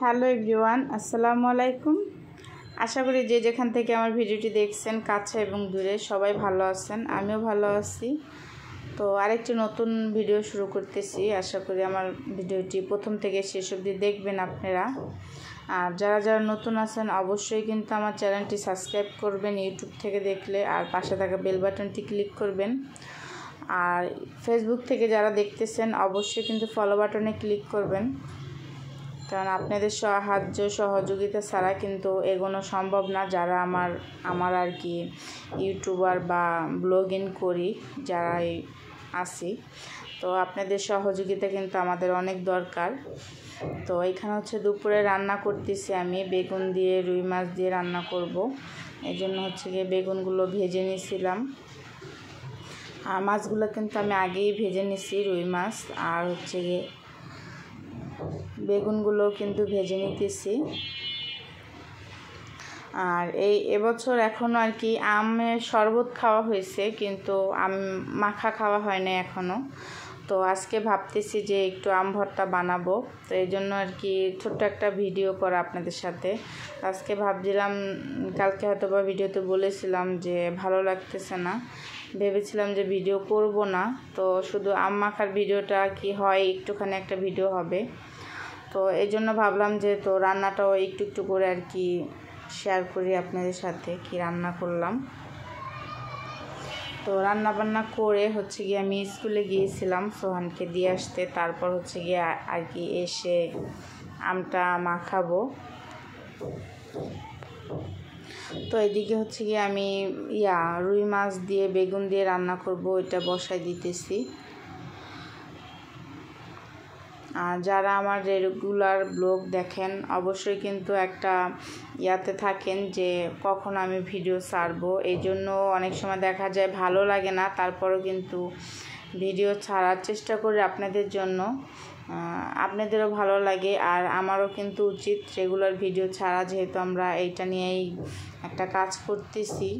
Hello everyone, আসসালামু আলাইকুম। আশা করি যে যেখান থেকে আমার ভিডিওটি দেখছেন কাছে এবং দূরে সবাই ভালো আছেন, আমিও ভালো আছি। তো আরেকটি নতুন ভিডিও শুরু করতেছি। আশা করি আমার ভিডিওটি প্রথম থেকে শেষ অবধি দেখবেন আপনারা। আর যারা যারা নতুন আছেন অবশ্যই কিন্তু আমার চ্যানেলটি সাবস্ক্রাইব করবেন ইউটিউব থেকে দেখলে, আর পাশে থাকা বেল বাটনটি ক্লিক করবেন। আর ফেসবুক থেকে যারা দেখতেছেন অবশ্যই কিন্তু ফলো বাটনে ক্লিক করবেন, কারণ আপনাদের সাহায্য সহযোগিতা ছাড়া কিন্তু এগোনো সম্ভব না। যারা আমার আর কি ইউটিউবার বা ব্লগিং করি যারাই আছি, তো আপনাদের সহযোগিতা কিন্তু আমাদের অনেক দরকার। তো এখানে হচ্ছে দুপুরে রান্না করতেছি আমি, বেগুন দিয়ে রুই মাছ দিয়ে রান্না করব। এই জন্য হচ্ছে গিয়ে বেগুনগুলো ভেজে নিয়েছিলাম, আর মাছগুলো কিন্তু আমি আগেই ভেজে নিছি, রুই মাছ আর হচ্ছে গিয়ে বেগুনগুলো কিন্তু ভেজে নিতেছি। আর এবছর এখনও আর কি আমের শরবত খাওয়া হয়েছে, কিন্তু আম মাখা খাওয়া হয় না এখনও। তো আজকে ভাবতেছি যে একটু আম ভর্তা বানাবো, তো এই জন্য আর কি ছোট্ট একটা ভিডিও করা আপনাদের সাথে। আজকে ভাবছিলাম, কালকে হয়তো বা ভিডিওতে বলেছিলাম যে ভালো লাগতেছে না, ভেবেছিলাম যে ভিডিও করব না, তো শুধু আম মাখার ভিডিওটা কি হয় একটুখানি একটা ভিডিও হবে। তো এই জন্য ভাবলাম যে তো রান্নাটাও একটু একটু করে আর কি শেয়ার করি আপনাদের সাথে, কি রান্না করলাম। তো রান্না বান্না করে হচ্ছে গিয়ে আমি স্কুলে গিয়েছিলাম সোহানকে দিয়ে আসতে, তারপর হচ্ছে গিয়ে আর কি এসে আমটা মাখাবো। তো এদিকে হচ্ছে গিয়ে আমি রুই মাছ দিয়ে বেগুন দিয়ে রান্না করব, এটা বসাই দিতেছি। আর যারা আমার রেগুলার ব্লগ দেখেন অবশ্যই কিন্তু একটা ইয়াতে থাকেন যে কখন আমি ভিডিও ছাড়বো। এই জন্য অনেক সময় দেখা যায় ভালো লাগে না, তারপরেও কিন্তু ভিডিও ছাড়ার চেষ্টা করি আপনাদের জন্য, আপনাদেরও ভালো লাগে আর আমারও কিন্তু উচিত রেগুলার ভিডিও ছাড়া, যেহেতু আমরা এইটা নিয়েই একটা কাজ করতেছি।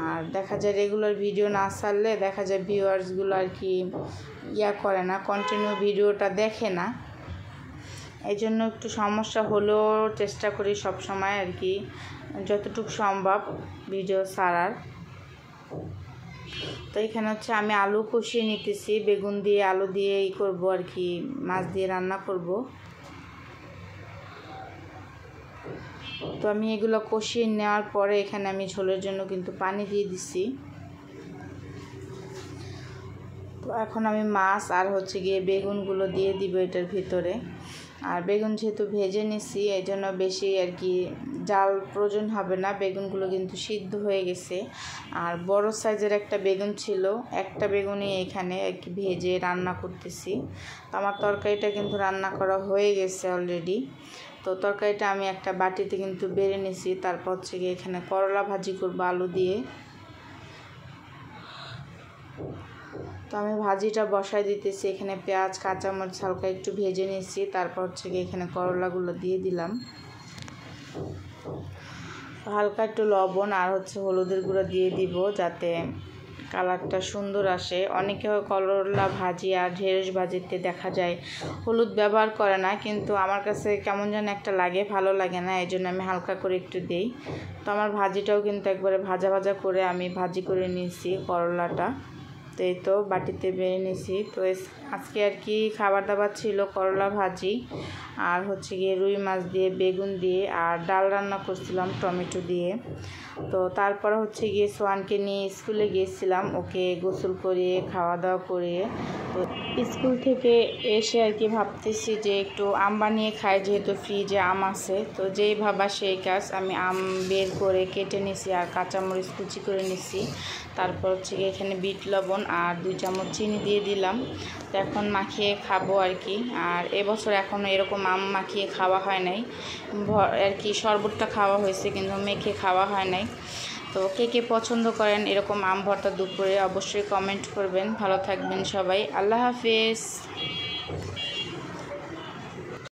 আর দেখা যায় রেগুলার ভিডিও না ছাড়লে দেখা যায় ভিউয়ার্সগুলো আর কি করে না, কন্টিনিউ ভিডিওটা দেখে না। এই জন্য একটু সমস্যা হলেও চেষ্টা করি সব সময় আর কি যতটুকু সম্ভব ভিডিও ছাড়ার। তো এখানে হচ্ছে আমি আলু কষিয়ে নিতেছি, বেগুন দিয়ে আলু দিয়ে করবো আর কি, মাছ দিয়ে রান্না করব। তো আমি এগুলো কষিয়ে নেওয়ার পরে এখানে আমি ঝোলের জন্য কিন্তু পানি দিয়ে দিছি। তো এখন আমি মাছ আর হচ্ছে গিয়ে বেগুনগুলো দিয়ে দিব এটার ভিতরে। আর বেগুন যেহেতু ভেজে নিছি এই জন্য বেশি আর কি জাল প্রয়োজন হবে না, বেগুনগুলো কিন্তু সিদ্ধ হয়ে গেছে। আর বড় সাইজের একটা বেগুন ছিল, একটা বেগুনই এখানে আর কি ভেজে রান্না করতেছি। তো আমার তরকারিটা কিন্তু রান্না করা হয়ে গেছে অলরেডি। তো তরকারিটা আমি একটা বাটিতে কিন্তু বেড়ে নিছি, তারপর হচ্ছে গিয়ে এখানে করলা ভাজি করবো আলু দিয়ে। তো আমি ভাজিটা বসাই দিতেছি, এখানে পেঁয়াজ কাঁচামরিচ হালকা একটু ভেজে নিয়েছি, তারপর হচ্ছে গিয়ে এখানে করলাগুলো দিয়ে দিলাম। হালকা একটু লবণ আর হচ্ছে হলুদের গুঁড়ো দিয়ে দিব যাতে কালারটা সুন্দর আসে। অনেকে করলা ভাজি আর ঢেঁড়স ভাজিতে দেখা যায় হলুদ ব্যবহার করে না, কিন্তু আমার কাছে কেমন যেন একটা লাগে, ভালো লাগে না, এই জন্য আমি হালকা করে একটু দিই। তো আমার ভাজিটাও কিন্তু একবারে ভাজা ভাজা করে আমি ভাজি করে নিয়েছি করলাটা। তো এই তো বাটিতে বেড়ে নিয়েছি। তো আজকে আর কি খাবার দাবার ছিল করলা ভাজি আর হচ্ছে গিয়ে রুই মাছ দিয়ে বেগুন দিয়ে, আর ডাল রান্না করছিলাম টমেটো দিয়ে। তো তারপরে হচ্ছে গিয়ে সোহানকে নিয়ে স্কুলে গিয়েছিলাম, ওকে গোসল করিয়ে খাওয়া দাওয়া করিয়ে। তো স্কুল থেকে এসে আর কি ভাবতেছি যে একটু আম বানিয়ে খাই, যেহেতু ফ্রিজে আম আছে। তো যেই ভাবা সেই কাজ, আমি আম বের করে কেটে নিছি আর কাঁচামরিচ কুচি করে নিছি। তারপর হচ্ছে গিয়ে এখানে বিট লবণ আর 2 চামচ চিনি দিয়ে দিলাম। তো এখন মাখিয়ে খাবো আর কি। আর এবছর এখনও এরকম আম মাখিয়ে খাওয়া হয় নাই আর কি, শরবতটা খাওয়া হয়েছে কিন্তু মেখে খাওয়া হয় নাই। তো কে কে পছন্দ করেন এরকম আম ভর্তা দুপুরে অবশ্যই কমেন্ট করবেন। ভালো থাকবেন সবাই, আল্লাহ হাফেজ।